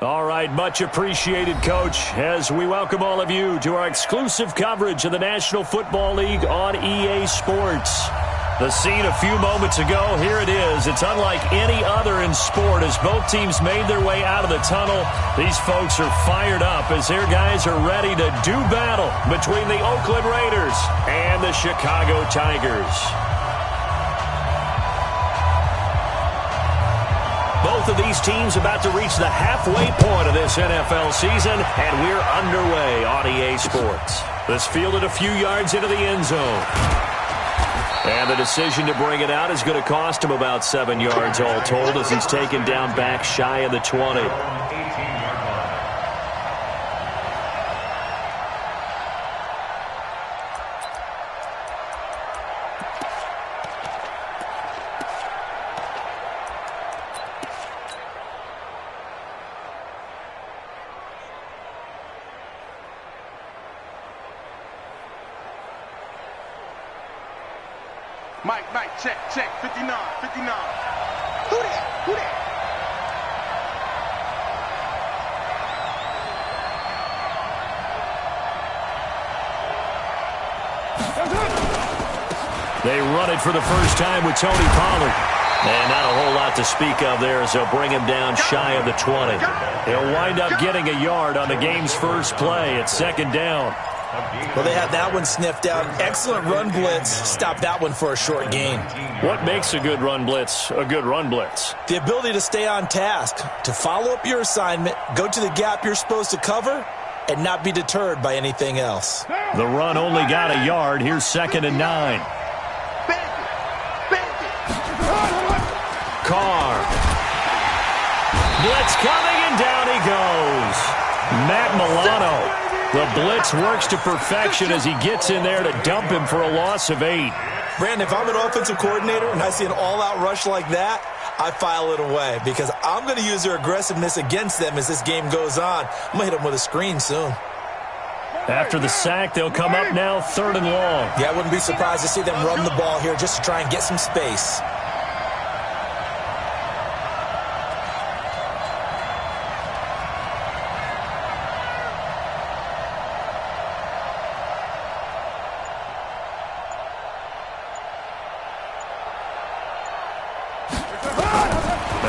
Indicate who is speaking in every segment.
Speaker 1: All right, much appreciated, Coach, as we welcome all of you to our exclusive coverage of the National Football League on EA Sports. The scene a few moments ago, here it is. It's unlike any other in sport as both teams made their way out of the tunnel. These folks are fired up as their guys are ready to do battle between the Oakland Raiders and the Chicago Tigers. Both of these teams about to reach the halfway point of this NFL season, and we're underway on EA Sports. This fielded a few yards into the end zone. And the decision to bring it out is going to cost him about 7 yards all told as he's taken down back shy of the 20.
Speaker 2: Mike, check, 59. Who that?
Speaker 1: They run it for the first time with Tony Pollard. And not a whole lot to speak of there as they'll bring him down shy of the 20. He'll wind up getting a yard on the game's first play at second down.
Speaker 3: Well, they had that one sniffed out. Excellent run blitz. Stop that one for a short gain.
Speaker 1: What makes a good run blitz a good run blitz?
Speaker 3: The ability to stay on task, to follow up your assignment, go to the gap you're supposed to cover, and not be deterred by anything else.
Speaker 1: The run only got a yard. Here's 2nd and 9. Carr. Blitz coming, and down he goes. Matt Milano. The blitz works to perfection as he gets in there to dump him for a loss of 8.
Speaker 3: Brandon, if I'm an offensive coordinator and I see an all-out rush like that, I file it away because I'm going to use their aggressiveness against them as this game goes on. I'm going to hit them with a screen soon.
Speaker 1: After the sack, they'll come up now 3rd and long.
Speaker 3: Yeah, I wouldn't be surprised to see them run the ball here just to try and get some space.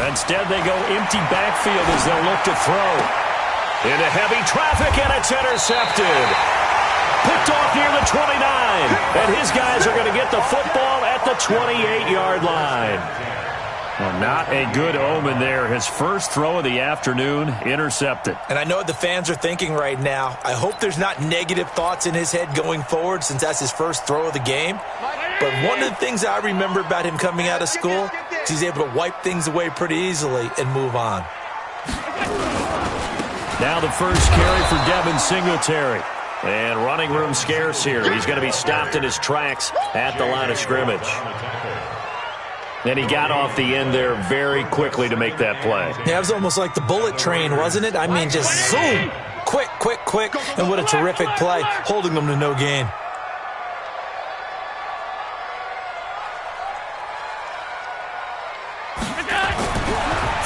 Speaker 1: Instead, they go empty backfield as they'll look to throw. Into heavy traffic, and it's intercepted. Picked off near the 29. And his guys are going to get the football at the 28-yard line. Well, not a good omen there. His first throw of the afternoon, intercepted.
Speaker 3: And I know what the fans are thinking right now. I hope there's not negative thoughts in his head going forward since that's his first throw of the game. But one of the things I remember about him coming out of school is he's able to wipe things away pretty easily and move on.
Speaker 1: Now the first carry for Devin Singletary. And running room scarce here. He's going to be stopped in his tracks at the line of scrimmage. And he got off the end there very quickly to make that play.
Speaker 3: Yeah, it was almost like the bullet train, wasn't it? I mean, just zoom. Quick. And what a terrific play, holding them to no gain.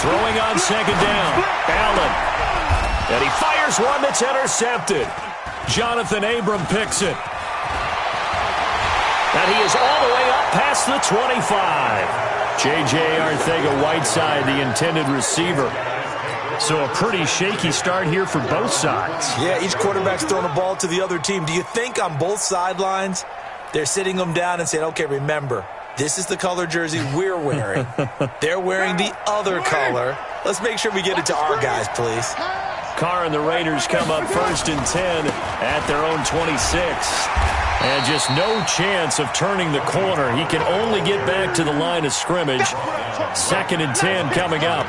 Speaker 1: Throwing on 2nd down. Allen. And he fires one that's intercepted. Jonathan Abram picks it. And he is all the way up past the 25. J.J. Arcega-Whiteside, the intended receiver. So a pretty shaky start here for both sides.
Speaker 3: Yeah, each quarterback's throwing a ball to the other team. Do you think on both sidelines they're sitting them down and saying, okay, remember, this is the color jersey we're wearing. They're wearing the other color. Let's make sure we get it to our guys, please.
Speaker 1: Carr and the Raiders come up 1st and 10 at their own 26. And just no chance of turning the corner. He can only get back to the line of scrimmage. 2nd and 10 coming up.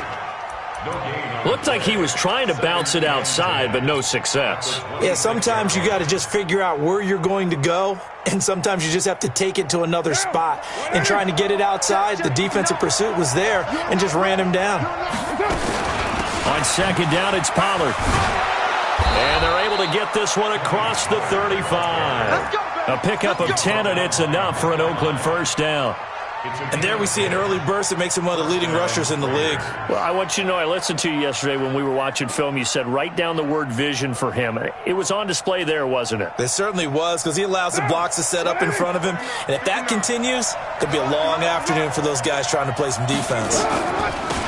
Speaker 1: Looked like he was trying to bounce it outside, but no success.
Speaker 3: Yeah, sometimes you got to just figure out where you're going to go, and sometimes you just have to take it to another spot. And trying to get it outside, the defensive pursuit was there and just ran him down.
Speaker 1: On 2nd down, it's Pollard. And they're able to get this one across the 35. A pickup of 10, and it's enough for an Oakland first down.
Speaker 3: And there we see an early burst that makes him one of the leading rushers in the league.
Speaker 1: Well, I want you to know, I listened to you yesterday when we were watching film. You said write down the word vision for him. It was on display there, wasn't it?
Speaker 3: It certainly was, because he allows the blocks to set up in front of him. And if that continues, it could be a long afternoon for those guys trying to play some defense.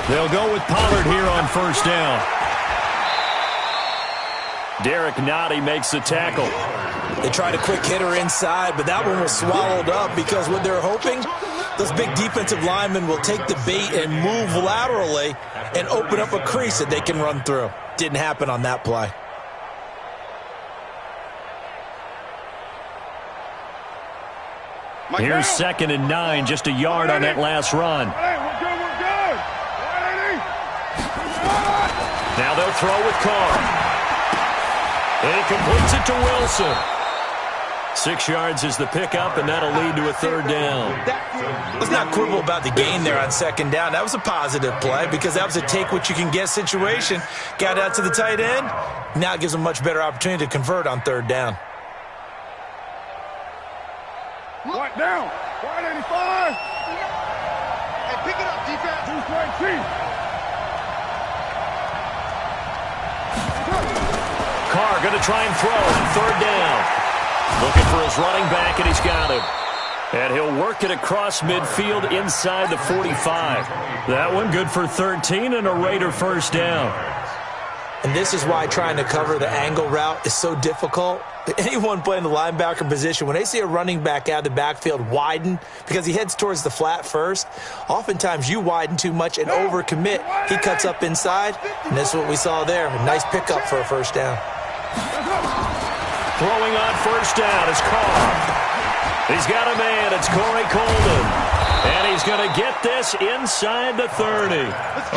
Speaker 1: They'll go with Pollard here on first down. Derek Nottie makes the tackle.
Speaker 3: They tried a quick hitter inside, but that one was swallowed up because what they're hoping, those big defensive linemen will take the bait and move laterally and open up a crease that they can run through. Didn't happen on that play.
Speaker 1: Here's 2nd and 9, just a yard on that last run. Now they'll throw with Carr. He completes it to Wilson. 6 yards is the pickup, and that'll lead to a 3rd down.
Speaker 3: Let's not quibble about the gain there on 2nd down. That was a positive play because that was a take-what-you-can-get situation. Got out to the tight end. Now it gives them a much better opportunity to convert on 3rd down.
Speaker 2: Right down. 185. Hey, pick it up, defense.
Speaker 1: Carr going to try and throw on 3rd down. Looking for his running back, and he's got him. And he'll work it across midfield inside the 45. That one good for 13 and a Raider 1st down.
Speaker 3: And this is why trying to cover the angle route is so difficult. Anyone playing the linebacker position, when they see a running back out of the backfield widen because he heads towards the flat first, oftentimes you widen too much and overcommit. He cuts up inside, and that's what we saw there. A nice pickup for a 1st down.
Speaker 1: Throwing on 1st down is Carr. He's got a man. It's Corey Coleman. And he's going to get this inside the 30.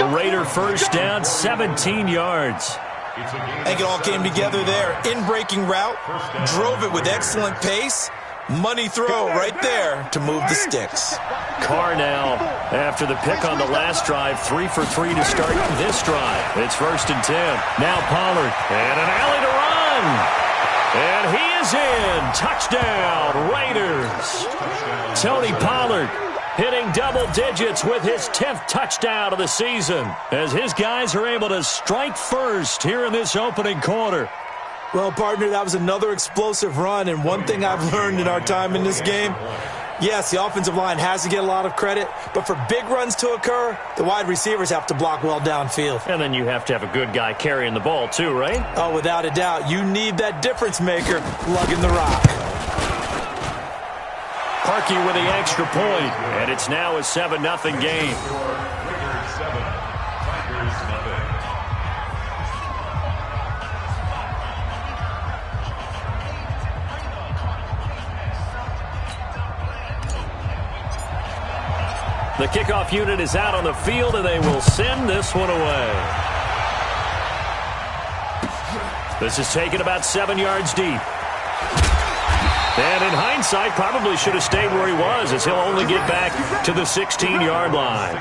Speaker 1: A Raider 1st down, 17 yards.
Speaker 3: I think it all came together there. In-breaking route, drove it with excellent pace. Money throw right there to move the sticks.
Speaker 1: Carr now, after the pick on the last drive, 3 for 3 to start this drive. It's 1st and 10. Now Pollard, and an alley to run. And he is in. Touchdown, Raiders. Tony Pollard hitting double digits with his 10th touchdown of the season as his guys are able to strike first here in this opening quarter.
Speaker 3: Well, partner, that was another explosive run, and one thing I've learned in our time in this game, yes, the offensive line has to get a lot of credit, but for big runs to occur, the wide receivers have to block well downfield.
Speaker 1: And then you have to have a good guy carrying the ball too, right?
Speaker 3: Oh, without a doubt. You need that difference maker lugging the rock.
Speaker 1: Parkey with the extra point, and it's now a 7-0 game. The kickoff unit is out on the field, and they will send this one away. This is taken about 7 yards deep. And in hindsight, probably should have stayed where he was, as he'll only get back to the 16-yard line.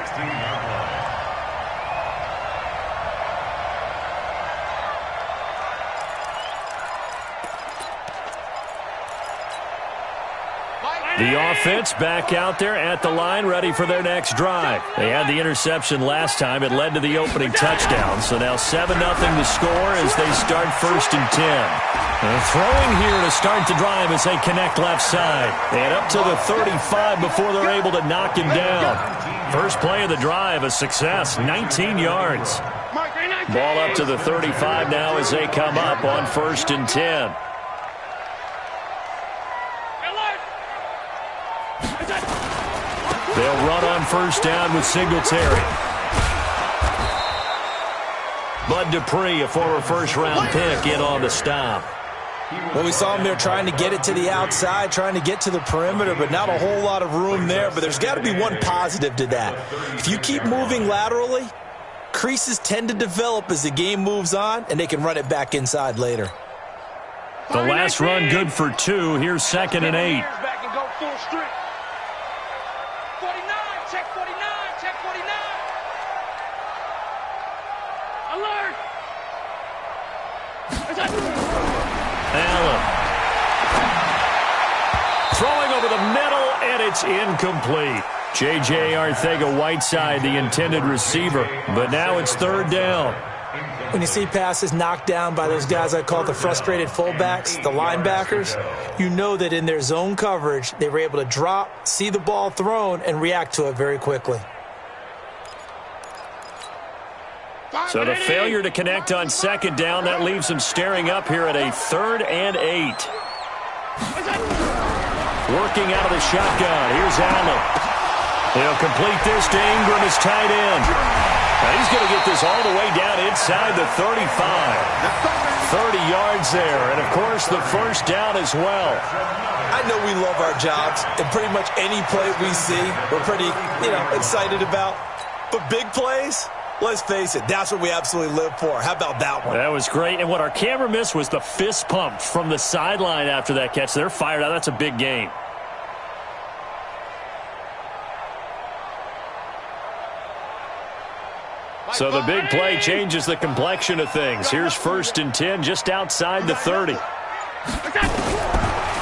Speaker 1: The offense back out there at the line, ready for their next drive. They had the interception last time. It led to the opening touchdown. So now 7-0 to score as they start 1st and 10. And throwing here to start the drive as they connect left side. And up to the 35 before they're able to knock him down. First play of the drive, a success, 19 yards. Ball up to the 35 now as they come up on 1st and 10. They'll run on 1st down with Singletary. Bud Dupree, a former first-round pick, in on the stop.
Speaker 3: Well, we saw him there trying to get it to the outside, trying to get to the perimeter, but not a whole lot of room there. But there's got to be one positive to that. If you keep moving laterally, creases tend to develop as the game moves on, and they can run it back inside later.
Speaker 1: The last run good for 2. Here's 2nd and 8. Allen. Throwing over the middle, and it's incomplete. J.J. Arcega-Whiteside, the intended receiver. But now it's third down.
Speaker 3: When you see passes knocked down by those guys I call the frustrated fullbacks, the linebackers, you know that in their zone coverage, they were able to drop, see the ball thrown, and react to it very quickly.
Speaker 1: So the failure to connect on second down, that leaves them staring up here at a 3rd and 8. Working out of the shotgun. Here's Allen. He'll complete this to Ingram as tight end. Now he's going to get this all the way down inside the 35. 30 yards there, and of course the first down as well.
Speaker 3: I know we love our jobs, and pretty much any play we see, we're pretty, excited about. But big plays, let's face it, that's what we absolutely live for. How about that one?
Speaker 1: That was great, and what our camera missed was the fist pump from the sideline after that catch. They're fired out. That's a big game. So the big play changes the complexion of things. Here's 1st and 10 just outside the 30.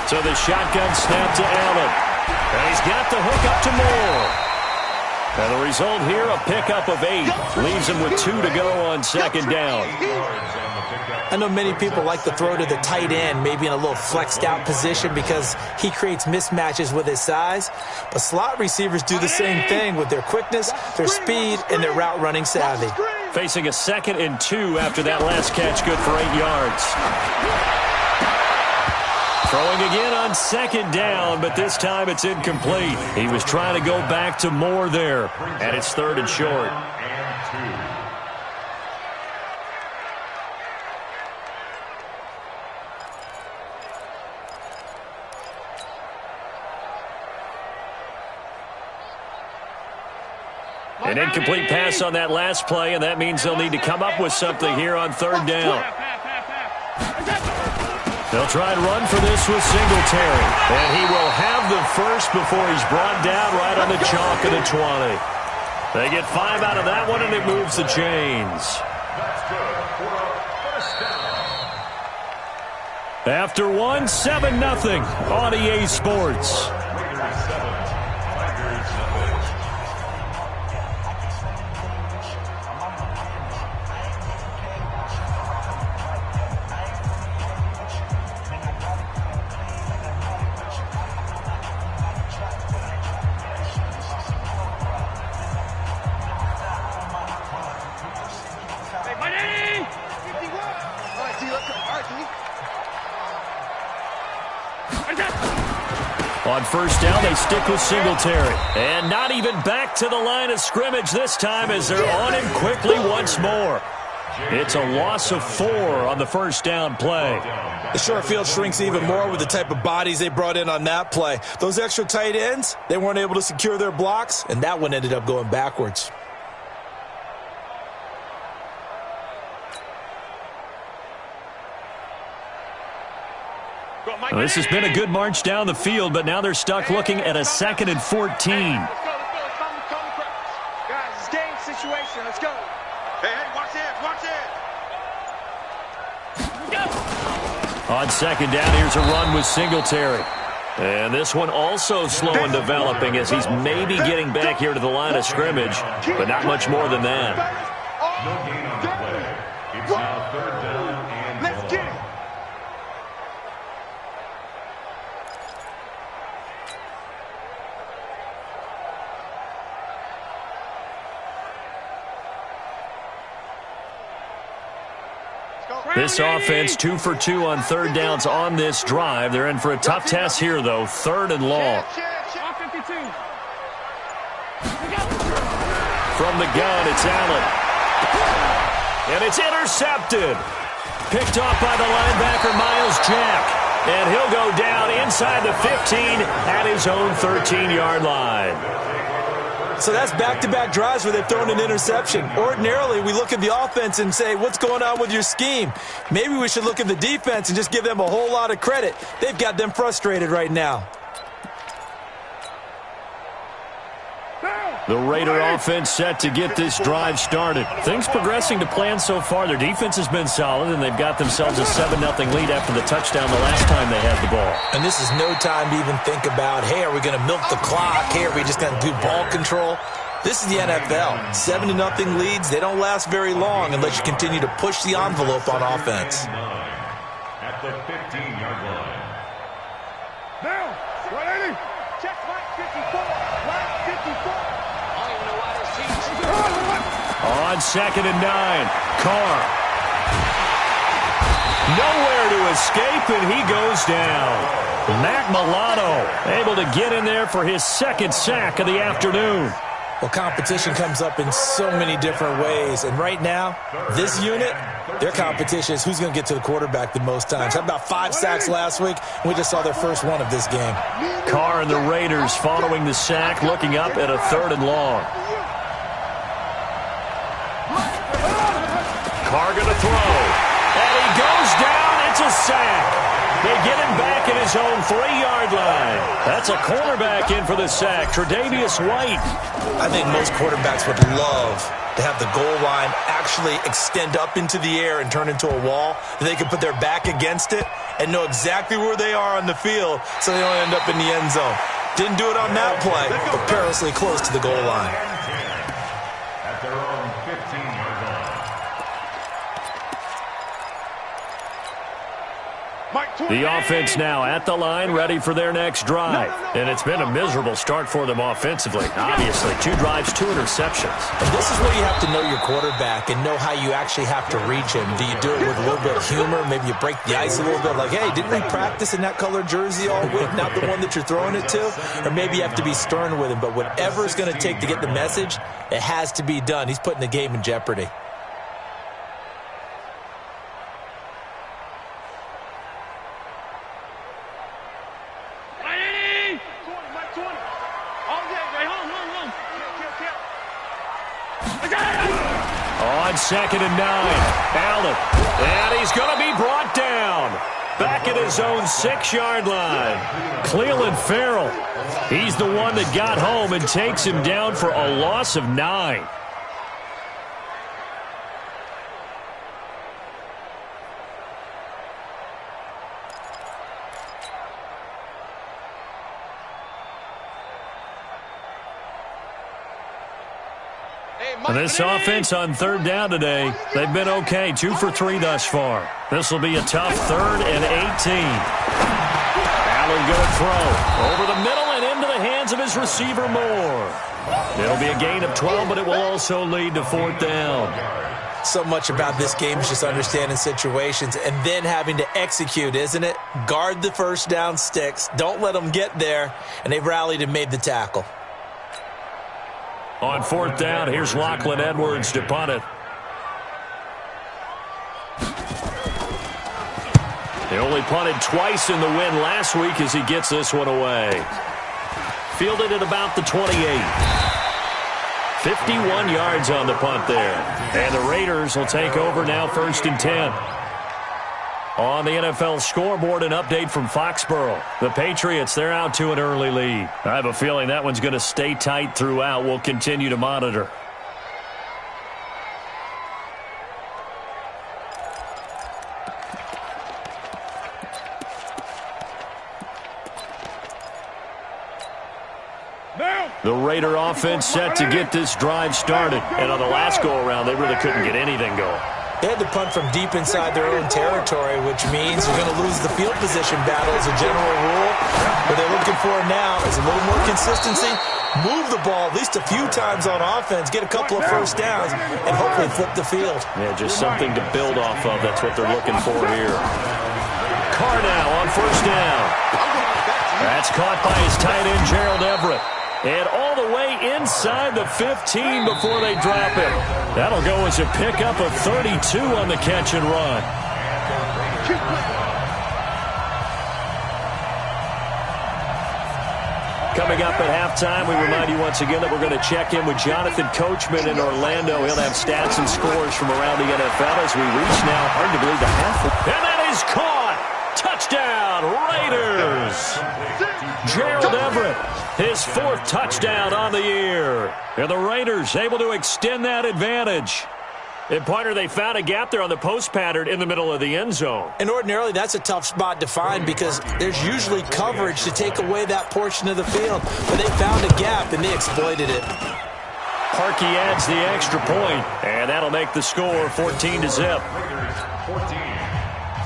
Speaker 1: So the shotgun snap to Allen. And he's got the hook up to Moore. And the result here, a pickup of 8. Leaves him with 2 to go on second down.
Speaker 3: I know many people like to throw to the tight end, maybe in a little flexed out position because he creates mismatches with his size. But slot receivers do the same thing with their quickness, their speed, and their route running savvy.
Speaker 1: Facing a 2nd and 2 after that last catch, good for 8 yards. Throwing again on second down, but this time it's incomplete. He was trying to go back to Moore there, and it's 3rd and short. An incomplete pass on that last play, and that means they'll need to come up with something here on 3rd down. They'll try and run for this with Singletary. And he will have the first before he's brought down right on the chalk of the 20. They get 5 out of that one, and it moves the chains. After 1, 7-0 on EA Sports. On 1st down, they stick with Singletary. And not even back to the line of scrimmage this time as they're on him quickly once more. It's a loss of 4 on the 1st down play.
Speaker 3: The short field shrinks even more with the type of bodies they brought in on that play. Those extra tight ends, they weren't able to secure their blocks, and that one ended up going backwards.
Speaker 1: Well, this has been a good march down the field, but now they're stuck looking at a 2nd and 14.
Speaker 2: Let's go. Guys, it's game situation. Let's go. Hey, watch it.
Speaker 1: On second down, here's a run with Singletary. And this one also slow in developing as he's maybe getting back here to the line of scrimmage, but not much more than that.
Speaker 2: No gain on the play. It's now 3rd down and let's get it.
Speaker 1: This offense 2 for 2 on 3rd downs on this drive. They're in for a tough test here, though. 3rd and long. From the gun, it's Allen. And it's intercepted. Picked off by the linebacker, Miles Jack. And he'll go down inside the 15 at his own 13-yard line.
Speaker 3: So that's back-to-back drives where they've thrown an interception. Ordinarily, we look at the offense and say, what's going on with your scheme? Maybe we should look at the defense and just give them a whole lot of credit. They've got them frustrated right now.
Speaker 2: Down.
Speaker 1: The Raider offense set to get this drive started. Things progressing to plan so far. Their defense has been solid, and they've got themselves a 7-0 lead after the touchdown the last time they had the ball.
Speaker 3: And this is no time to even think about, hey, are we going to milk the clock? Hey, are we just going to do ball control? This is the NFL. 7-0 leads, they don't last very long unless you continue to push the envelope on offense.
Speaker 2: At the 15-yard line.
Speaker 4: Now, 180. Check line 54. Line 54.
Speaker 1: On 2nd and 9, Carr. Nowhere to escape, and he goes down. Matt Milano able to get in there for his 2nd sack of the afternoon.
Speaker 3: Well, competition comes up in so many different ways. And right now, this unit, their competition is who's going to get to the quarterback the most times. Had about 5 sacks last week, and we just saw their first one of this game.
Speaker 1: Carr and the Raiders following the sack, looking up at a 3rd and long. Carr going to throw. And he goes down. It's a sack. They get him back at his own 3-yard line. That's a cornerback in for the sack, Tre'Davious White.
Speaker 3: I think most quarterbacks would love to have the goal line actually extend up into the air and turn into a wall. They can put their back against it and know exactly where they are on the field so they don't end up in the end zone. Didn't do it on that play, but perilously close to the goal line.
Speaker 2: At their own 15-yard line.
Speaker 1: The offense now at the line, ready for their next drive. And it's been a miserable start for them offensively. Obviously, 2 drives, 2 interceptions.
Speaker 3: And this is where you have to know your quarterback and know how you actually have to reach him. Do you do it with a little bit of humor? Maybe you break the ice a little bit, like, hey, didn't we practice in that color jersey all week, not the one that you're throwing it to? Or maybe you have to be stern with him. But whatever it's going to take to get the message, it has to be done. He's putting the game in jeopardy.
Speaker 1: On 2nd and 9, Allen. And he's going to be brought down. Back at his own 6-yard line. Cleveland Farrell. He's the one that got home and takes him down for a loss of 9. And this offense on 3rd down today, they've been okay. 2 for 3 thus far. This will be a tough 3rd and 18. Allen going to throw over the middle and into the hands of his receiver Moore. It'll be a gain of 12, but it will also lead to 4th down.
Speaker 3: So much about this game is just understanding situations and then having to execute, isn't it? Guard the first down sticks. Don't let them get there. And they've rallied and made the tackle.
Speaker 1: On 4th down, here's Lachlan Edwards to punt it. He only punted twice in the win last week as he gets this one away. Fielded at about the 28. 51 yards on the punt there. And the Raiders will take over now 1st and 10. On the NFL scoreboard, an update from Foxborough. The Patriots, they're out to an early lead. I have a feeling that one's going to stay tight throughout. We'll continue to monitor. The Raider offense set to get this drive started. And on the last go-around, they really couldn't get anything going.
Speaker 3: They had to punt from deep inside their own territory, which means you're going to lose the field position battle as a general rule. What they're looking for now is a little more consistency, move the ball at least a few times on offense, get a couple of first downs, and hopefully flip the field.
Speaker 1: Yeah, just something to build off of. That's what they're looking for here. Carr now on 1st down. That's caught by his tight end, Gerald Everett. And all the way inside the 15 before they drop it. That'll go as a pickup of 32 on the catch and run. Coming up at halftime, we remind you once again that we're going to check in with Jonathan Coachman in Orlando. He'll have stats and scores from around the NFL as we reach now, hard to believe, the half. And that is caught. Touchdown, Raiders. Gerald Everett. His 4th touchdown on the year. And the Raiders able to extend that advantage. And, partner, they found a gap there on the post pattern in the middle of the end zone.
Speaker 3: And ordinarily, that's a tough spot to find because there's usually coverage to take away that portion of the field. But they found a gap, and they exploited it.
Speaker 1: Parkey adds the extra point, and that'll make the score 14-0.
Speaker 2: Raiders 14,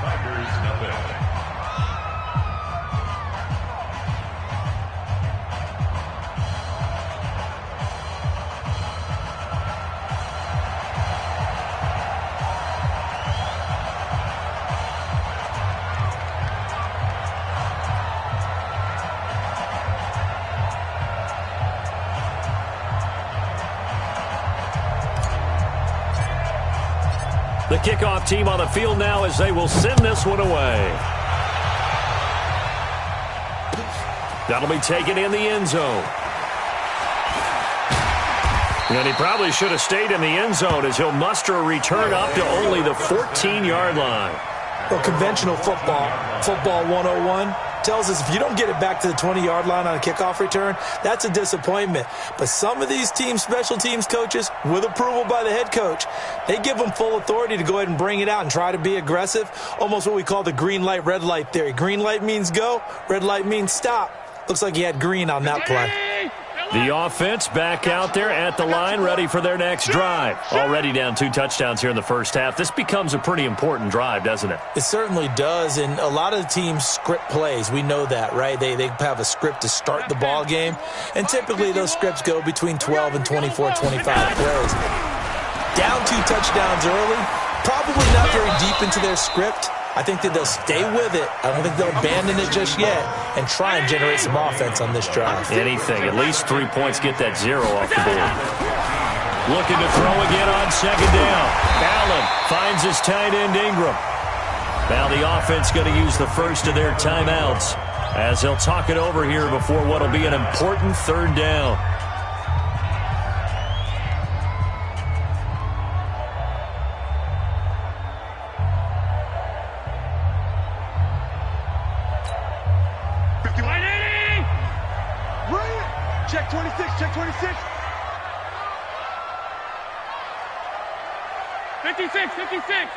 Speaker 2: Tigers nothing.
Speaker 1: The kickoff team on the field now as they will send this one away. That'll be taken in the end zone. And he probably should have stayed in the end zone as he'll muster a return up to only the 14-yard line.
Speaker 3: Well, conventional football 101, tells us if you don't get it back to the 20-yard line on a kickoff return, that's a disappointment. But some of these teams, special teams coaches, with approval by the head coach, they give them full authority to go ahead and bring it out and try to be aggressive, almost what we call the green light, red light theory. Green light means go, red light means stop. Looks like he had green on that play.
Speaker 1: The offense back out there at the line, ready for their next drive. Already down 2 touchdowns here in the first half. This becomes a pretty important drive, doesn't it?
Speaker 3: It certainly does, and a lot of the teams script plays. We know that, right? They have a script to start the ball game, and typically those scripts go between 12 and 24, 25 plays. Down 2 touchdowns early, probably not very deep into their script. I think that they'll stay with it. I don't think they'll abandon it just yet and try and generate some offense on this drive.
Speaker 1: Anything. At least 3 points. Get that 0 off the board. Looking to throw again on second down. Allen finds his tight end Ingram. Now the offense going to use the first of their timeouts as they'll talk it over here before what will be an important 3rd down.
Speaker 4: Check 26, check 26. 56, 56.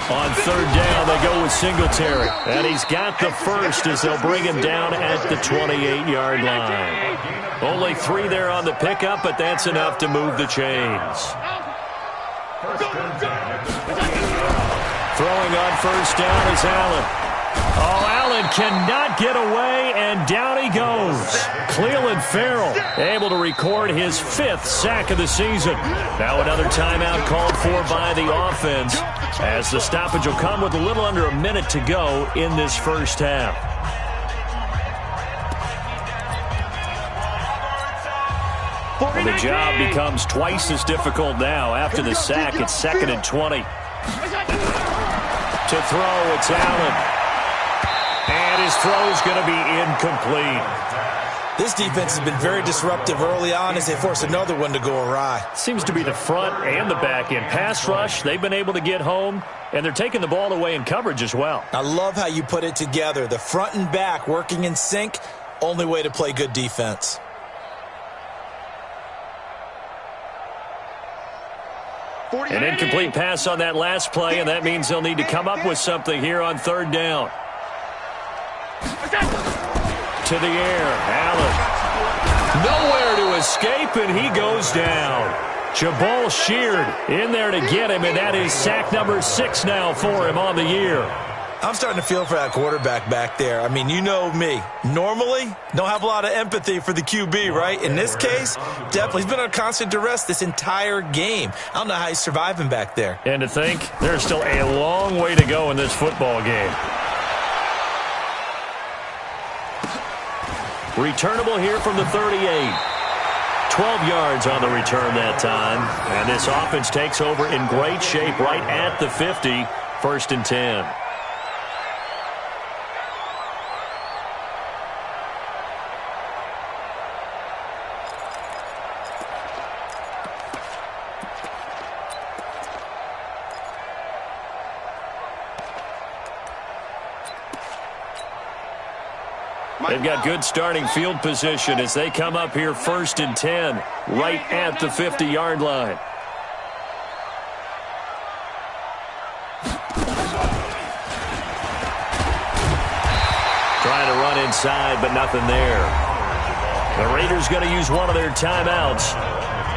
Speaker 1: On 3rd down, they go with Singletary. And he's got the first as they'll bring him down at the 28-yard line. Only 3 there on the pickup, but that's enough to move the chains. Throwing on 1st down is Allen. Oh, Allen cannot get away, and down he goes. Cleveland Farrell able to record his 5th sack of the season. Now another timeout called for by the offense as the stoppage will come with a little under a minute to go in this first half. And the job becomes twice as difficult now. After the sack, it's 2nd and 20. To throw, it's Allen. And his throw is going to be incomplete.
Speaker 3: This defense has been very disruptive early on as they force another one to go awry.
Speaker 1: Seems to be the front and the back end. Pass rush, they've been able to get home, and they're taking the ball away in coverage as well.
Speaker 3: I love how you put it together. The front and back working in sync, only way to play good defense.
Speaker 1: An incomplete pass on that last play, and that means they'll need to come up with something here on 3rd down. To the air, Allen. Nowhere to escape, and he goes down. Jabal Sheard in there to get him, and that is sack number 6 now for him on the year.
Speaker 3: I'm starting to feel for that quarterback back there. I mean, you know me. Normally, don't have a lot of empathy for the QB, right? In this case, definitely. He's been on constant duress this entire game. I don't know how he's surviving back there.
Speaker 1: And to think, there's still a long way to go in this football game. Returnable here from the 38. 12 yards on the return that time. And this offense takes over in great shape right at the 50. 1st and 10. They've got good starting field position as they come up here 1st and 10, right at the 50-yard line. Trying to run inside, but nothing there. The Raiders going to use one of their timeouts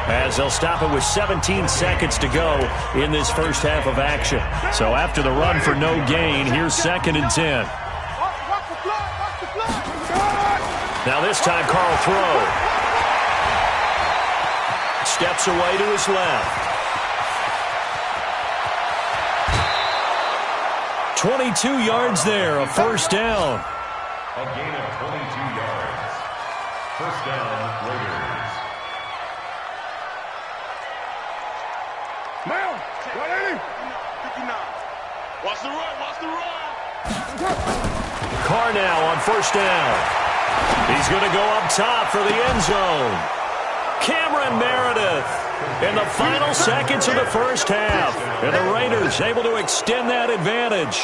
Speaker 1: as they'll stop it with 17 seconds to go in this first half of action. So after the run for no gain, here's 2nd and 10. Now this time, Carl throw. Steps away to his left. 22 yards there, a first down.
Speaker 2: A gain of 22 yards. First down, Raiders.
Speaker 4: Now, 180. 59. Watch the run, watch the run.
Speaker 1: Carr now on first down. He's going to go up top for the end zone. Cameron Meredith in the final seconds of the first half. And the Raiders able to extend that advantage.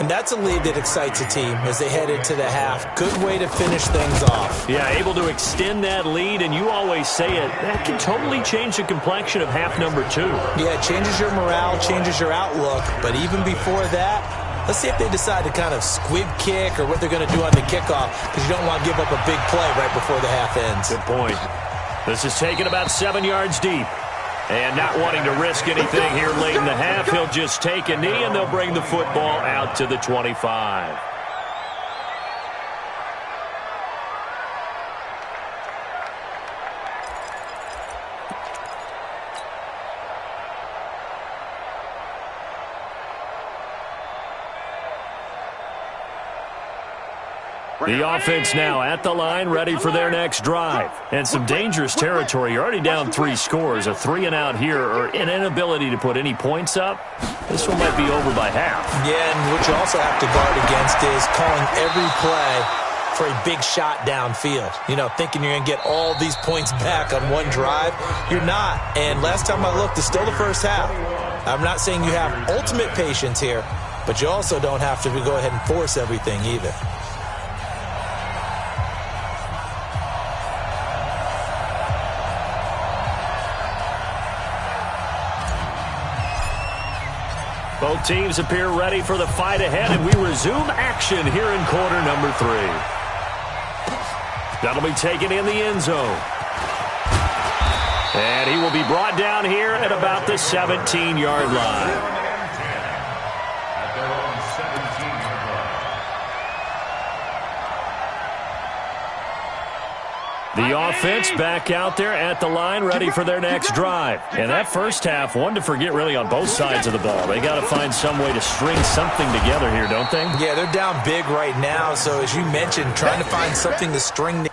Speaker 3: And that's a lead that excites a team as they head into the half. Good way to finish things off.
Speaker 1: Yeah, able to extend that lead, and you always say it, that can totally change the complexion of half number 2.
Speaker 3: Yeah, it changes your morale, changes your outlook. But even before that, let's see if they decide to kind of squib kick or what they're going to do on the kickoff, because you don't want to give up a big play right before the half ends.
Speaker 1: Good point. This is taken about 7 yards deep. And not wanting to risk anything here late in the half, he'll just take a knee, and they'll bring the football out to the 25. The offense now at the line, ready for their next drive. And some dangerous territory. You're already down 3 scores. A 3 and out here, or an inability to put any points up. This one might be over by half.
Speaker 3: Yeah, and what you also have to guard against is calling every play for a big shot downfield. You know, thinking you're going to get all these points back on one drive. You're not. And last time I looked, it's still the first half. I'm not saying you have ultimate patience here, but you also don't have to go ahead and force everything either.
Speaker 1: Both teams appear ready for the fight ahead, and we resume action here in quarter number 3. That'll be taken in the end zone. And he will be brought down here at about the 17-yard line. The offense back out there at the line, ready for their next drive. And that first half, one to forget really on both sides of the ball. They got to find some way to string something together here, don't they?
Speaker 3: Yeah, they're down big right now. So as you mentioned, trying to find something to string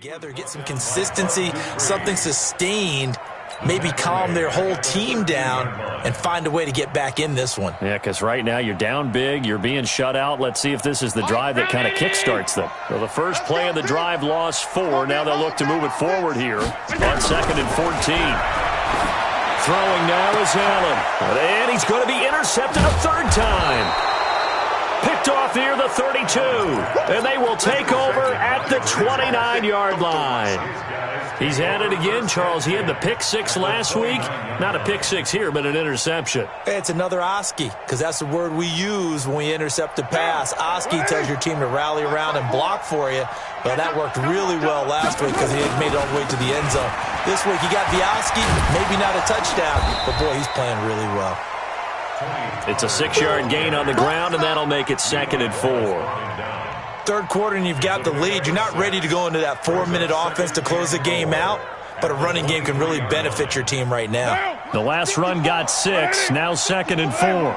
Speaker 3: together. Get some consistency, something sustained, maybe calm their whole team down and find a way to get back in this one.
Speaker 1: Yeah, because right now you're down big, you're being shut out. Let's see if this is the drive that kind of kickstarts them. So the first play of the drive lost 4. Now they'll look to move it forward here on 2nd and 14. Throwing now is Allen. And he's going to be intercepted a 3rd time. Picked off near the 32, and they will take over at the 29-yard line. He's at it again, Charles. He had the pick 6 last week. Not a pick 6 here, but an interception.
Speaker 3: It's another Oski, because that's the word we use when we intercept a pass. Oski tells your team to rally around and block for you. Well, that worked really well last week because he had made it all the way to the end zone. This week he got the Oski, maybe not a touchdown, but boy, he's playing really well.
Speaker 1: It's a 6-yard gain on the ground, and that'll make it 2nd and 4.
Speaker 3: 3rd quarter, and you've got the lead. You're not ready to go into that 4-minute offense to close the game out, but a running game can really benefit your team right now.
Speaker 1: The last run got 6, now 2nd and 4.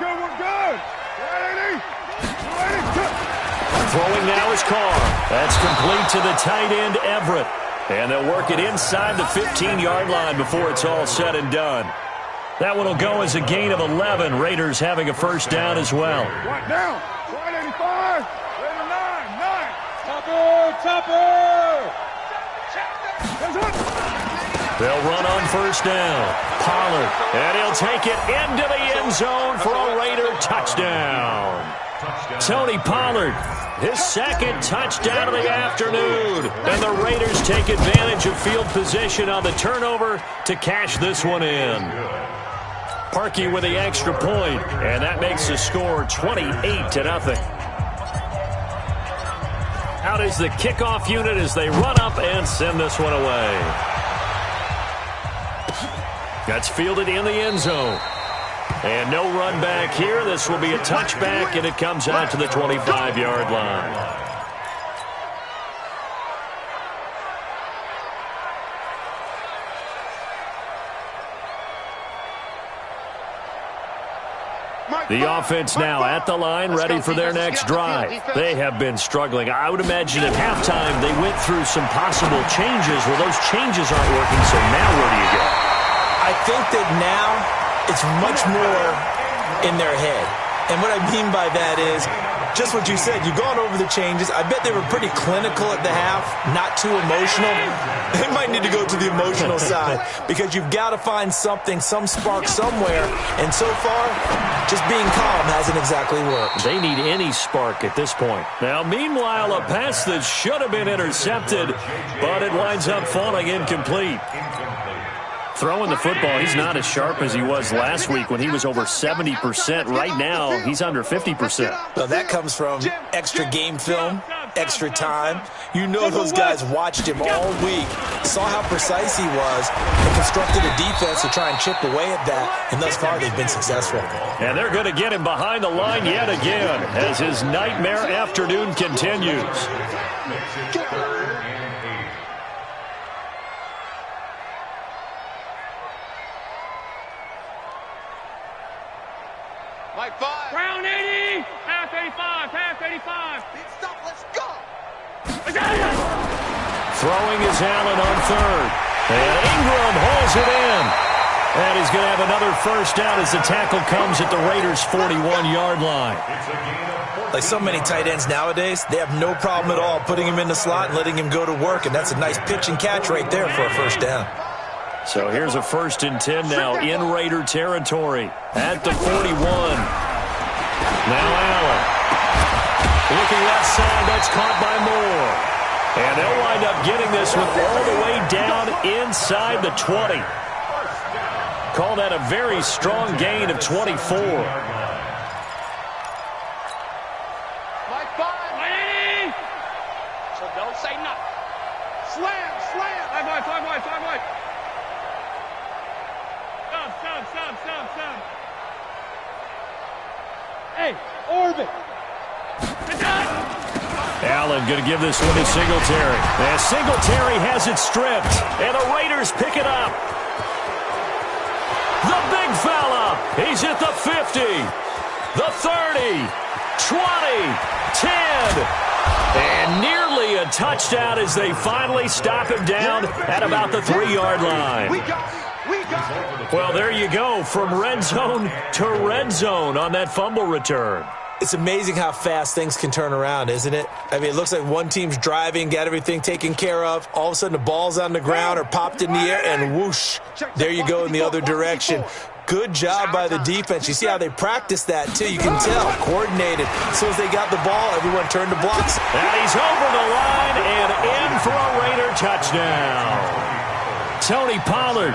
Speaker 1: Throwing now is Carr. That's complete to the tight end, Everett. And they'll work it inside the 15-yard line before it's all said and done. That one will go as a gain of 11. Raiders having a first down as well.
Speaker 4: Right down. 185. Raider 9. Topper.
Speaker 1: They'll run on first down. Pollard. And he'll take it into the end zone for a Raider touchdown. Tony Pollard, his second touchdown of the afternoon. And the Raiders take advantage of field position on the turnover to cash this one in. Parkey with the extra point, and that makes the score 28-0. Out is the kickoff unit as they run up and send this one away. That's fielded in the end zone. And no run back here. This will be a touchback, and it comes out to the 25-yard line. The offense now at the line, ready for their next drive. They have been struggling. I would imagine at halftime they went through some possible changes. Well, those changes aren't working, so now where do you go?
Speaker 3: I think that now it's much more in their head. And what I mean by that is just what you said. You've gone over the changes. I bet they were pretty clinical at the half, not too emotional. They might need to go to the emotional side because you've got to find something, some spark somewhere. And so far, just being calm hasn't exactly worked.
Speaker 1: They need any spark at this point. Now, meanwhile, a pass that should have been intercepted, but it winds up falling incomplete. Throwing the football, he's not as sharp as he was last week when he was over 70%. Right now, he's under 50%.
Speaker 3: Well, that comes from extra game film, extra time. You know those guys watched him all week, saw how precise he was, and constructed a defense to try and chip away at that. And thus far, they've been successful.
Speaker 1: And they're going to get him behind the line yet again as his nightmare afternoon continues.
Speaker 5: Round 80, half 85, half 85.
Speaker 4: Stop, let's go.
Speaker 1: Throwing is Allen on third. And Ingram holds it in. And he's going to have another first down as the tackle comes at the Raiders' 41-yard line.
Speaker 3: Like so many tight ends nowadays, they have no problem at all putting him in the slot and letting him go to work. And that's a nice pitch and catch right there for a first down.
Speaker 1: So here's a 1st and 10 now in Raider territory at the 41. Now Allen. Looking left side, that's caught by Moore. And they'll wind up getting this one all the way down inside the 20. Call that a very strong gain of 24.
Speaker 5: So don't say nothing.
Speaker 4: Slam.
Speaker 5: Five wide. Stop. Hey, orbit.
Speaker 1: Allen going to give this one to Singletary. And Singletary has it stripped. And the Raiders pick it up. The big fella. He's at the 50. The 30. 20. 10. And nearly a touchdown as they finally stop him down at about the 3-yard line.
Speaker 4: We got it.
Speaker 1: Well, there you go. From red zone to red zone on that fumble return.
Speaker 3: It's amazing how fast things can turn around, isn't it? I mean, it looks like one team's driving, got everything taken care of. All of a sudden, the ball's on the ground or popped in the air, and whoosh, there you go in the other direction. Good job by the defense. You see how they practice that, too. You can tell. Coordinated. As soon as they got the ball, everyone turned to blocks.
Speaker 1: And he's over the line and in for a Raider touchdown. Tony Pollard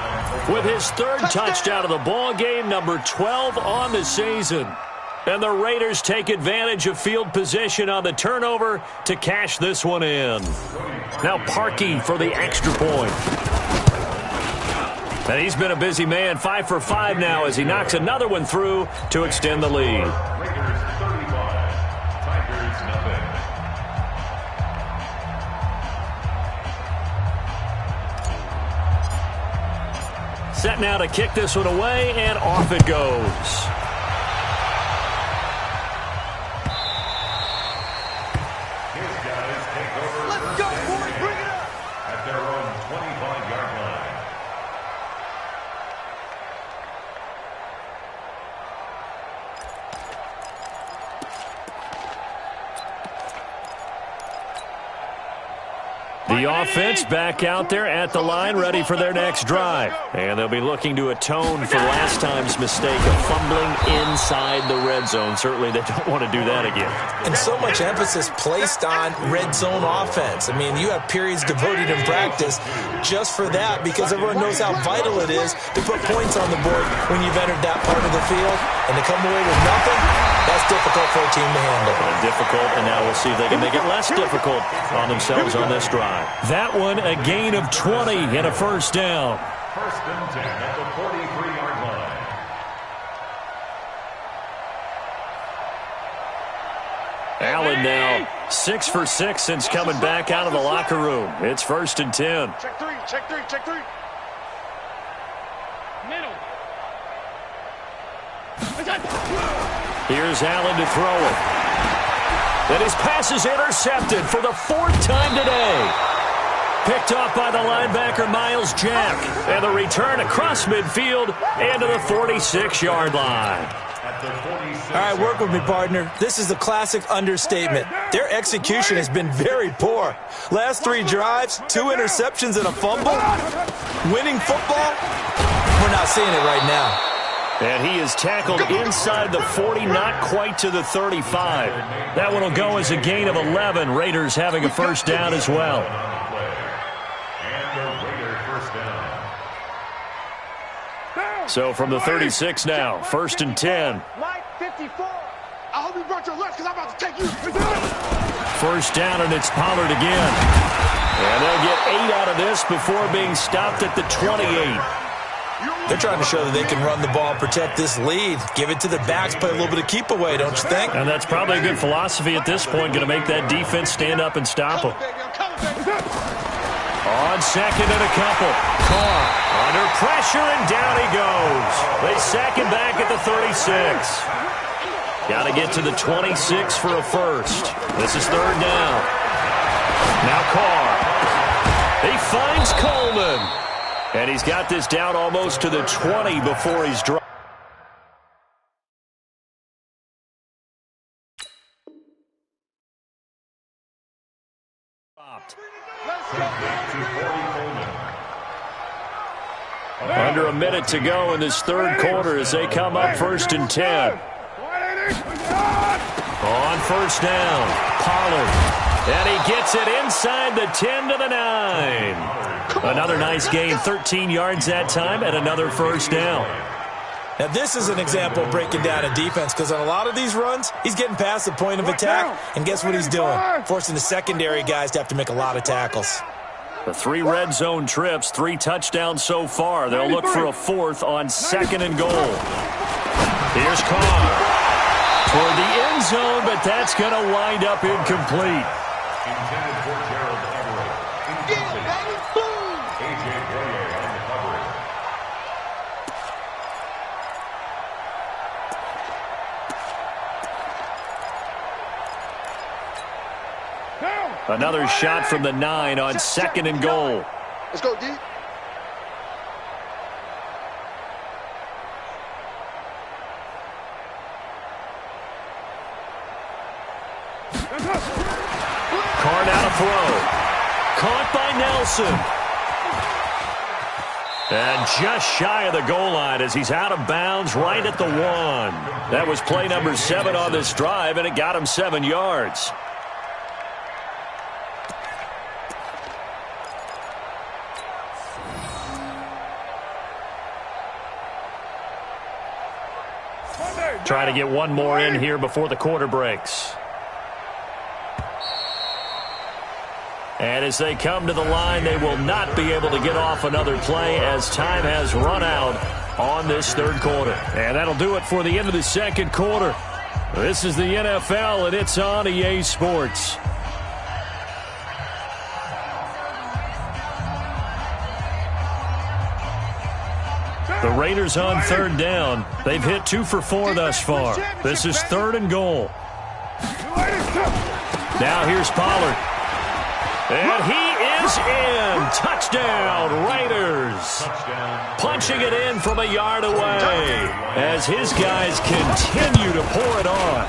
Speaker 1: with his 3rd touchdown of the ball game, number 12 on the season. And the Raiders take advantage of field position on the turnover to cash this one in. Now Parkey for the extra point. And he's been a busy man, 5 for 5 now as he knocks another one through to extend the lead.
Speaker 2: Raiders 35, Tigers nothing.
Speaker 1: Set now to kick this one away, and off it goes. The offense back out there at the line, ready for their next drive. And they'll be looking to atone for last time's mistake of fumbling inside the red zone. Certainly they don't want to do that again.
Speaker 3: And so much emphasis placed on red zone offense. I mean, you have periods devoted in practice just for that because everyone knows how vital it is to put points on the board when you've entered that part of the field. And to come away with nothing, that's difficult for a team to handle.
Speaker 1: Difficult, and now we'll see if they can make it less difficult on themselves on this drive. That one, a gain of 20 and a first down.
Speaker 2: First and 10 at the 43-yard line.
Speaker 1: Allen now 6 for 6 since coming back out of the locker room. It's first and 10.
Speaker 4: Check three, check three, check three.
Speaker 5: Middle.
Speaker 1: Here's Allen to throw it. And his pass is intercepted for the 4th time today. Picked off by the linebacker, Miles Jack. And the return across midfield and to the 46-yard line.
Speaker 3: All right, work with me, partner. This is a classic understatement. Their execution has been very poor. Last 3 drives, 2 interceptions and a fumble. Winning football? We're not seeing it right now.
Speaker 1: And he is tackled inside the 40, not quite to the 35. That one will go as a gain of 11. Raiders having a first down as well. So from the 36 now, first and 10.
Speaker 4: Mike 54. I hope you brought your lunch because I'm about to take you.
Speaker 1: First down, and it's Pollard again. And they'll get 8 out of this before being stopped at the 28.
Speaker 3: They're trying to show that they can run the ball and protect this lead. Give it to the backs, play a little bit of keep away, don't you think?
Speaker 1: And that's probably a good philosophy at this point, going to make that defense stand up and stop them. On second and a couple. Carr under pressure, and down he goes. They sack him back at the 36. Got to get to the 26 for a first. This is third down. Now Carr. He finds Coleman. And he's got this down almost to the 20 before he's dropped. Under a minute to go in this third quarter as they come up first and 10. On first down, Pollard. And he gets it inside the 10 to the 9. Another nice gain, 13 yards that time, and another first down.
Speaker 3: Now, this is an example of breaking down a defense because on a lot of these runs, he's getting past the point of attack, and guess what he's doing? Forcing the secondary guys to have to make a lot of tackles.
Speaker 1: The 3 red zone trips, 3 touchdowns so far. They'll look for a 4th on second and goal. Here's Carr toward the end zone, but that's going to wind up incomplete.
Speaker 2: Intended for Gerald Everett. Incomplete. A.J. Boyer on the coverage.
Speaker 1: Another shot from the 9 on second and goal.
Speaker 4: Let's go deep.
Speaker 1: Carr now to throw. Caught by Nelson. And just shy of the goal line as he's out of bounds right at the 1. That was play number 7 on this drive, and it got him 7 yards. Try to get one more in here before the quarter breaks. And as they come to the line, they will not be able to get off another play as time has run out on this third quarter. And that'll do it for the end of the second quarter. This is the NFL, and it's on EA Sports. The Raiders on third down. They've hit 2 for 4 thus far. This is third and goal. Now here's Pollard. And he is in. Touchdown, Raiders. Punching it in from a yard away as his guys continue to pour it on.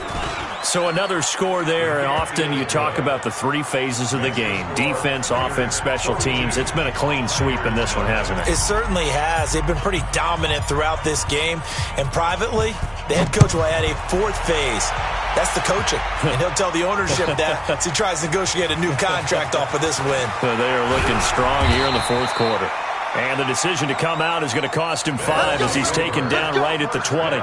Speaker 1: So another score there, and often you talk about the three phases of the game. Defense, offense, special teams. It's been a clean sweep in this one, hasn't it?
Speaker 3: It certainly has. They've been pretty dominant throughout this game. And privately, the head coach will add a fourth phase. That's the coaching. And he'll tell the ownership that as he tries to negotiate a new contract off of this win.
Speaker 1: They are looking strong here in the fourth quarter. And the decision to come out is going to cost him 5 as he's taken down right at the 20.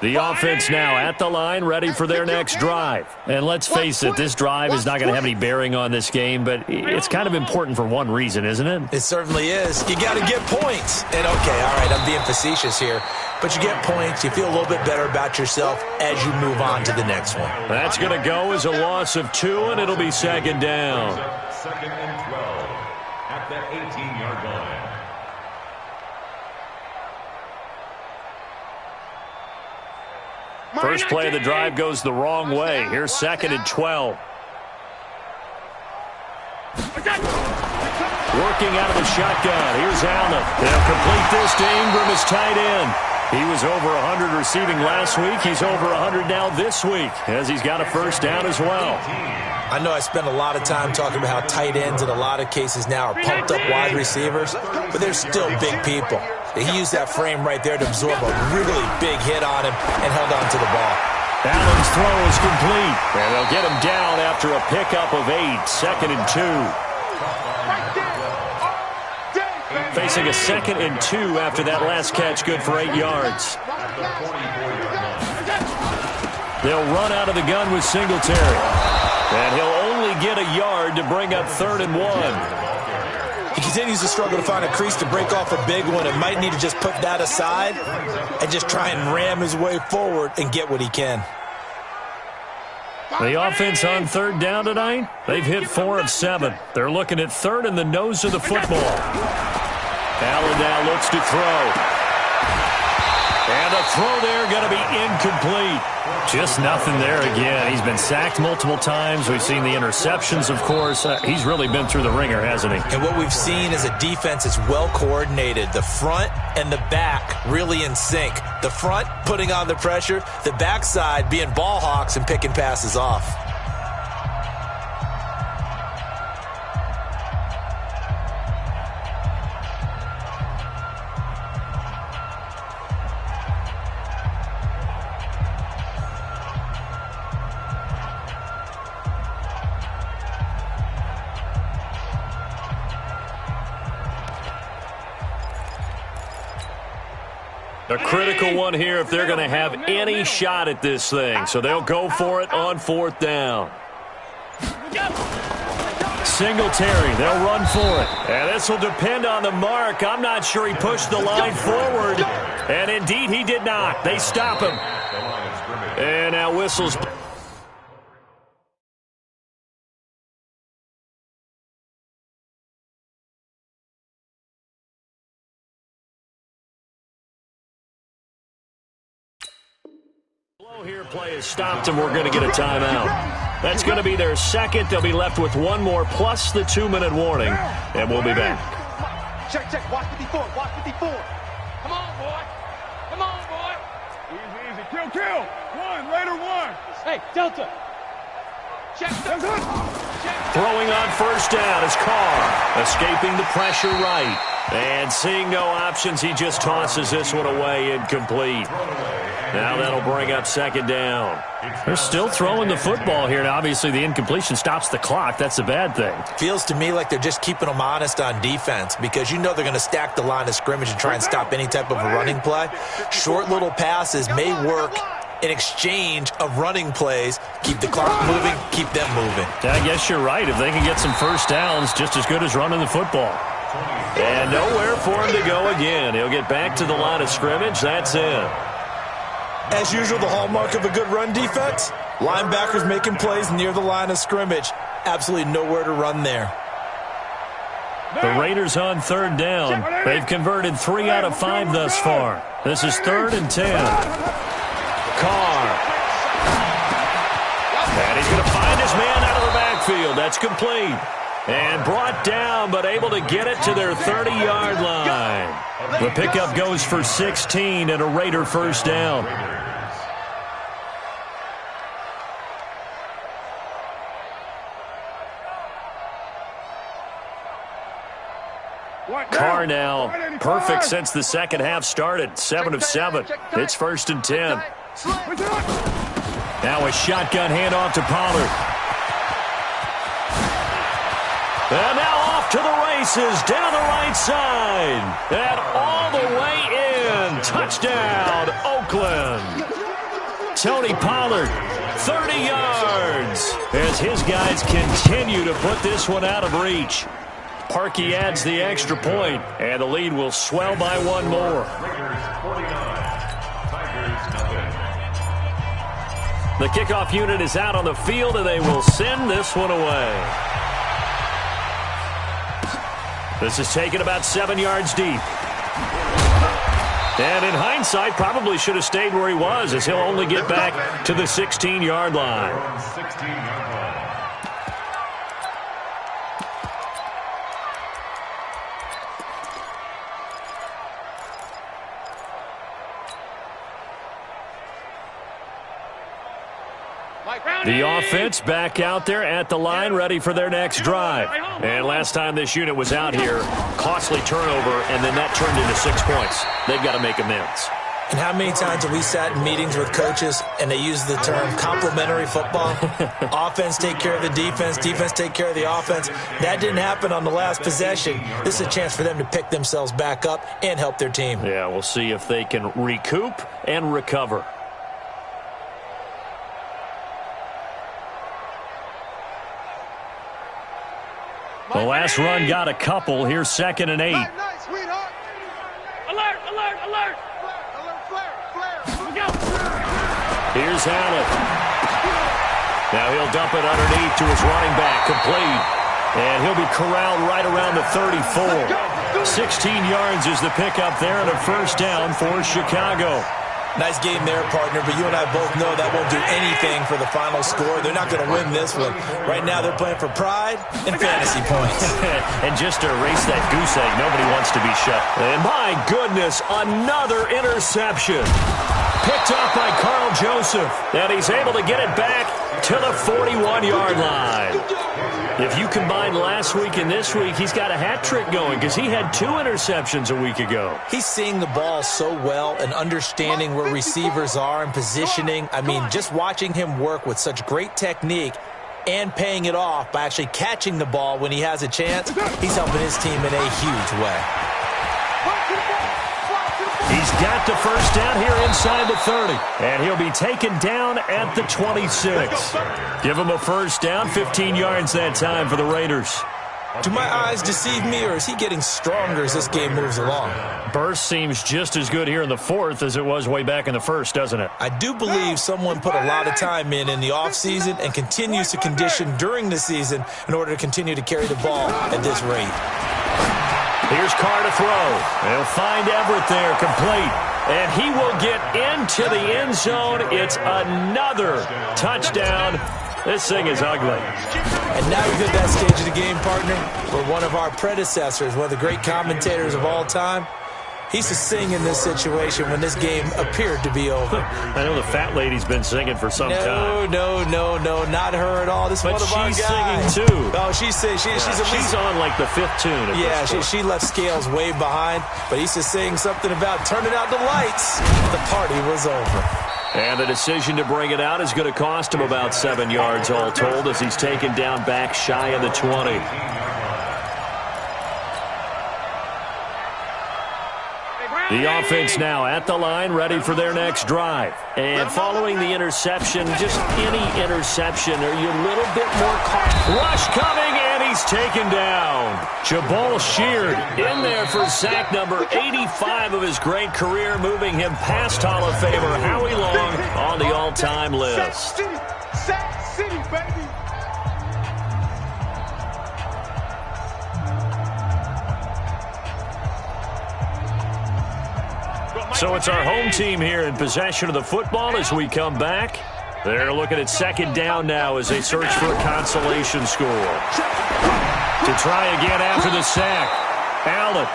Speaker 1: The offense now at the line, ready for their next drive. And let's face it, this drive is not going to have any bearing on this game, but it's kind of important for one reason, isn't it?
Speaker 3: It certainly is. You got to get points. And, okay, all right, I'm being facetious here, but you get points. You feel a little bit better about yourself as you move on to the next one.
Speaker 1: That's going to go as a loss of 2, and it'll be second down.
Speaker 2: Second and 12 at the 18-yard line.
Speaker 1: First play of the drive goes the wrong way. Here's second and 12. Working out of the shotgun. Here's Allen. They'll complete this to Ingram as tight end. He was over 100 receiving last week. He's over 100 now this week as he's got a first down as well.
Speaker 3: I know I spent a lot of time talking about how tight ends in a lot of cases now are pumped up wide receivers, but they're still big people. He used that frame right there to absorb a really big hit on him and held on to the ball.
Speaker 1: Allen's throw is complete, and they'll get him down after a pickup of 8, second and 2. Facing a second and 2 after that last catch, good for 8 yards. They'll run out of the gun with Singletary, and he'll only get a yard to bring up 3rd and 1.
Speaker 3: He continues to struggle to find a crease to break off a big one and might need to just put that aside and just try and ram his way forward and get what he can.
Speaker 1: The offense on 3rd down tonight, they've hit 4 of 7. They're looking at 3rd in the nose of the football. Allen now looks to throw. And the throw there going to be incomplete. Just nothing there again. He's been sacked multiple times. We've seen the interceptions, of course. He's really been through the ringer, hasn't he?
Speaker 3: And what we've seen is a defense that's well coordinated. The front and the back really in sync. The front putting on the pressure. The backside being ball hawks and picking passes off.
Speaker 1: A critical one here if they're going to have any shot at this thing. So they'll go for it on 4th down. Singletary, they'll run for it. And this will depend on the mark. I'm not sure he pushed the line forward. And indeed he did not. They stop him. And now whistles. Here play has stopped, and we're going to get a timeout. That's going to be their second. They'll be left with one more plus the 2-minute warning, and we'll be back.
Speaker 5: Check, check. Watch 54. Watch 54. Come on, boy. Come on, boy. Easy, easy. Kill, kill. 1. Raider 1. Hey, Delta. Check.
Speaker 1: Throwing on first down is Carr, escaping the pressure right. And seeing no options, he just tosses this one away, incomplete. Now that'll bring up second down. They're still throwing the football here, and obviously the incompletion stops the clock. That's a bad thing.
Speaker 3: Feels to me like they're just keeping them honest on defense because you know they're going to stack the line of scrimmage and try and stop any type of a running play. Short little passes may work in exchange of running plays. Keep the clock moving, keep them moving.
Speaker 1: I guess you're right. If they can get some first downs, just as good as running the football. And nowhere for him to go again. He'll get back to the line of scrimmage. That's it.
Speaker 3: As usual, the hallmark of a good run defense, linebackers making plays near the line of scrimmage. Absolutely nowhere to run there.
Speaker 1: The Raiders on 3rd down. They've converted 3 out of 5 thus far. This is 3rd and 10. Carr. And he's going to find his man out of the backfield. That's complete. And brought down, but able to get it to their 30-yard line. The pickup goes for 16 and a Raider first down. Carr now perfect since the second half started. 7 of 7. It's 1st and 10. Now a shotgun handoff to Pollard. And now off to the races down the right side. And all the way in. Touchdown, Oakland. Tony Pollard, 30 yards. As his guys continue to put this one out of reach. Parkey adds the extra point, and the lead will swell by one more. The kickoff unit is out on the field, and they will send this one away. This is taken about 7 yards deep. And in hindsight, probably should have stayed where he was, as he'll only get back to the 16-yard line. The offense back out there at the line, ready for their next drive. And last time this unit was out here, costly turnover, and then that turned into 6 points. They've got to make amends.
Speaker 3: And how many times have we sat in meetings with coaches and they use the term complementary football? Offense take care of the defense, defense take care of the offense. That didn't happen on the last possession. This is a chance for them to pick themselves back up and help their team. Yeah, we'll see if they can recoup and recover. The last run got a couple. Here's 2nd and 8.
Speaker 5: Nice, sweetheart. Alert, alert, alert. Alert, flare, flare. Here we go.
Speaker 1: Here's Allen. Now he'll dump it underneath to his running back, complete. And he'll be corralled right around the 34. 16 yards is the pickup there, and a first down for Chicago.
Speaker 3: Nice game there, partner, but you and I both know that won't do anything for the final score. They're not going to win this one. Right now they're playing for pride and fantasy points.
Speaker 1: And just to erase that goose egg, nobody wants to be shut. And my goodness, another interception. Picked up by Carl Joseph. And he's able to get it back to the 41-yard line. If you combine last week and this week, he's got a hat trick going because he had 2 interceptions a week ago.
Speaker 3: He's seeing the ball so well and understanding where receivers are and positioning. I mean, just watching him work with such great technique and paying it off by actually catching the ball when he has a chance, he's helping his team in a huge way.
Speaker 1: He's got the first down here inside the 30. And he'll be taken down at the 26. Give him a first down, 15 yards that time for the Raiders.
Speaker 3: Do my eyes deceive me, or is he getting stronger as this game moves along?
Speaker 1: Burst seems just as good here in the 4th as it was way back in the 1st, doesn't it?
Speaker 3: I do believe someone put a lot of time in the offseason and continues to condition during the season in order to continue to carry the ball at this rate.
Speaker 1: Here's Carr to throw. They'll find Everett there, complete. And he will get into the end zone. It's another touchdown. This thing is ugly.
Speaker 3: And now you're at that stage of the game, partner, where one of our predecessors, one of the great commentators of all time, he used to sing in this situation when this game appeared to be over.
Speaker 1: I know the fat lady's been singing for some time.
Speaker 3: No, not her at all. This is one of our guys.
Speaker 1: But she's singing too.
Speaker 3: Oh, she's
Speaker 1: on like the 5th tune.
Speaker 3: Yeah, she left Scales way behind, but he used to sing something about turning out the lights. The party was over.
Speaker 1: And the decision to bring it out is going to cost him about 7 yards all told as he's taken down back shy of the 20. The offense now at the line, ready for their next drive. And following the interception, just any interception, are you a little bit more caught? Rush coming, and he's taken down. Jabal Sheard in there for sack number 85 of his great career, moving him past Hall of Famer Howie Long on the all-time list.
Speaker 5: Sack City, baby.
Speaker 1: So it's our home team here in possession of the football as we come back. They're looking at second down now as they search for a consolation score. To try again after the sack. Allen.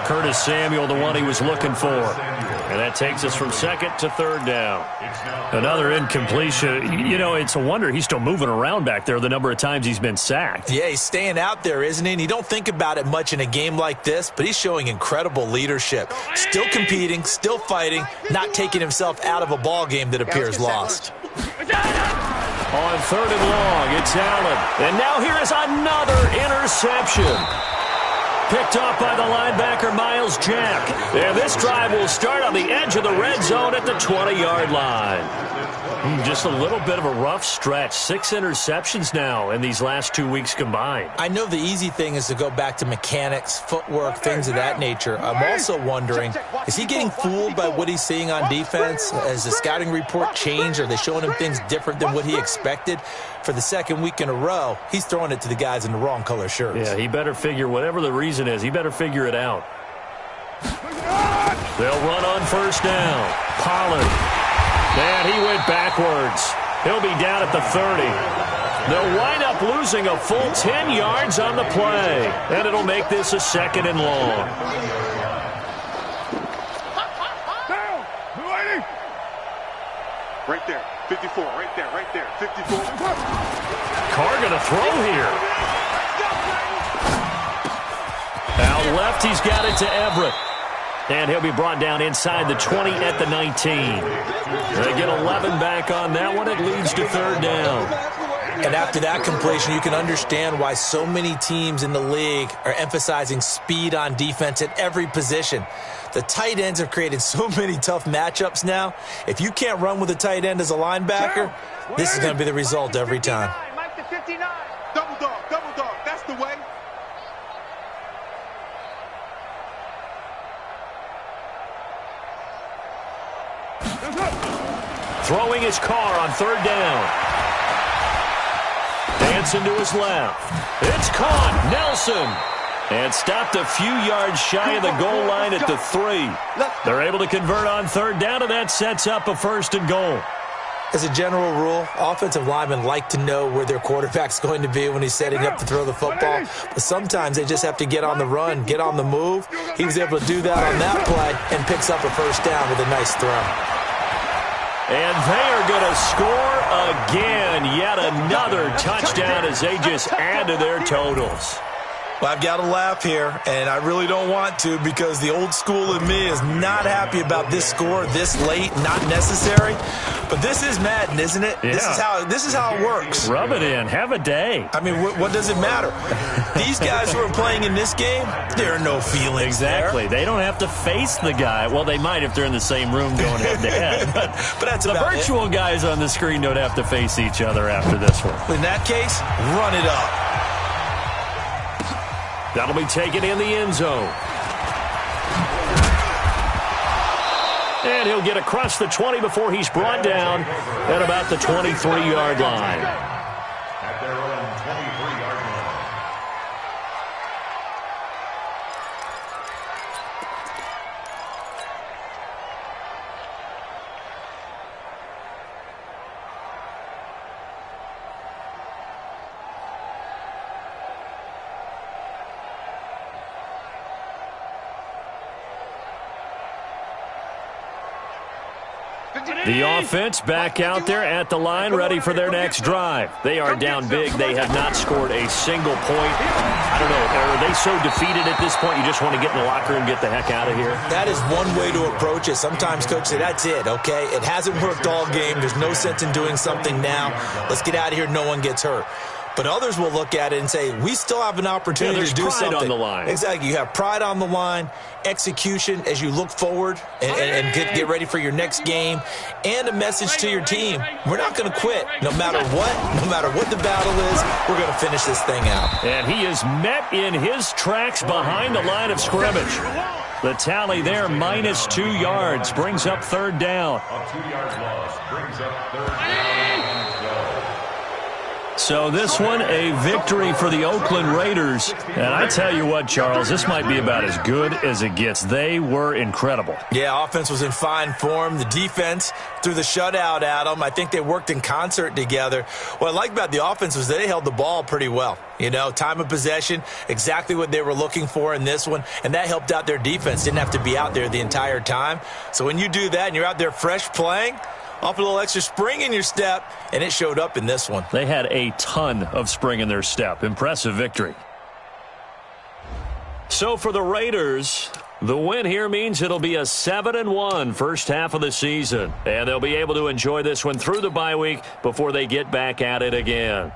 Speaker 1: Curtis Samuel, the one he was looking for. And that takes us from second to third down. Another incompletion. You know, it's a wonder he's still moving around back there the number of times he's been sacked.
Speaker 3: Yeah, he's staying out there, isn't he? And you don't think about it much in a game like this, but he's showing incredible leadership. Still competing, still fighting, not taking himself out of a ball game that appears lost.
Speaker 1: On third and long, it's Allen. And now here is another interception. Picked off by the linebacker, Miles Jack. And this drive will start on the edge of the red zone at the 20-yard line. Just a little bit of a rough stretch. 6 interceptions now in these last 2 weeks combined.
Speaker 3: I know the easy thing is to go back to mechanics, footwork, things of that nature. I'm also wondering, is he getting fooled by what he's seeing on defense? Has the scouting report changed? Are they showing him things different than what he expected? For the second week in a row, he's throwing it to the guys in the wrong color shirts.
Speaker 1: Yeah, he better figure, whatever the reason is, he better figure it out. They'll run on first down. Pollard. And he went backwards. He'll be down at the 30. They'll wind up losing a full 10 yards on the play. And it'll make this a second and long.
Speaker 5: Down. Right there. 54. Right there. Right there. 54.
Speaker 1: Carr going to throw here. Out left, he's got it to Everett. And he'll be brought down inside the 20 at the 19. They get 11 back on that one. It leads to third down.
Speaker 3: And after that completion, you can understand why so many teams in the league are emphasizing speed on defense at every position. The tight ends have created so many tough matchups now. If you can't run with a tight end as a linebacker, this is going to be the result every time.
Speaker 5: Mike to 59. Double dog. Double dog. That's the way.
Speaker 1: Throwing his Carr on third down. Dancing to his left. It's caught. Nelson. And stopped a few yards shy of the goal line at the 3. They're able to convert on third down, and that sets up a first and goal.
Speaker 3: As a general rule, offensive linemen like to know where their quarterback's going to be when he's setting up to throw the football. But sometimes they just have to get on the run, get on the move. He was able to do that on that play and picks up a first down with a nice throw.
Speaker 1: And they are going to score again. Yet another touchdown as they just add to their totals.
Speaker 3: Well, I've got to laugh here, and I really don't want to because the old school in me is not happy about this score this late, not necessary. But this is Madden, isn't it?
Speaker 1: Yeah.
Speaker 3: This is how it works.
Speaker 1: Rub it in. Have a day.
Speaker 3: I mean, what does it matter? These guys who are playing in this game, there are no feelings
Speaker 1: Exactly.
Speaker 3: there.
Speaker 1: They don't have to face the guy. Well, they might if they're in the same room going head-to-head.
Speaker 3: But that's
Speaker 1: the
Speaker 3: about
Speaker 1: virtual guys on the screen don't have to face each other after this one.
Speaker 3: In that case, run it up.
Speaker 1: That'll be taken in the end zone. And he'll get across the 20 before he's brought down at about the 23-yard line.
Speaker 2: At their own 23-yard line.
Speaker 1: The offense back out there at the line, ready for their next drive. They are down big. They have not scored a single point. I don't know. Are they so defeated at this point you just want to get in the locker room and get the heck out of here?
Speaker 3: That is one way to approach it. Sometimes coaches say, that's it, okay? It hasn't worked all game. There's no sense in doing something now. Let's get out of here. No one gets hurt. But others will look at it and say, we still have an opportunity to do
Speaker 1: pride
Speaker 3: something.
Speaker 1: on the line.
Speaker 3: Exactly. You have pride on the line, execution as you look forward and get ready for your next game, and a message to your team. We're not going to quit. No matter what the battle is, we're going to finish this thing out.
Speaker 1: And he is met in his tracks behind the line of scrimmage. The tally there, minus 2 yards, brings up third down.
Speaker 2: A 2-yard loss brings up third down and 12.
Speaker 1: So this one, a victory for the Oakland Raiders. And I tell you what, Charles, this might be about as good as it gets. They were incredible.
Speaker 3: Yeah, offense was in fine form. The defense threw the shutout at them. I think they worked in concert together. What I like about the offense was they held the ball pretty well. You know, time of possession, exactly what they were looking for in this one, and that helped out their defense. Didn't have to be out there the entire time. So when you do that and you're out there fresh playing, off a little extra spring in your step, and it showed up in this one.
Speaker 1: They had a ton of spring in their step. Impressive victory. So for the Raiders, the win here means it'll be a 7-1 first half of the season. And they'll be able to enjoy this one through the bye week before they get back at it again.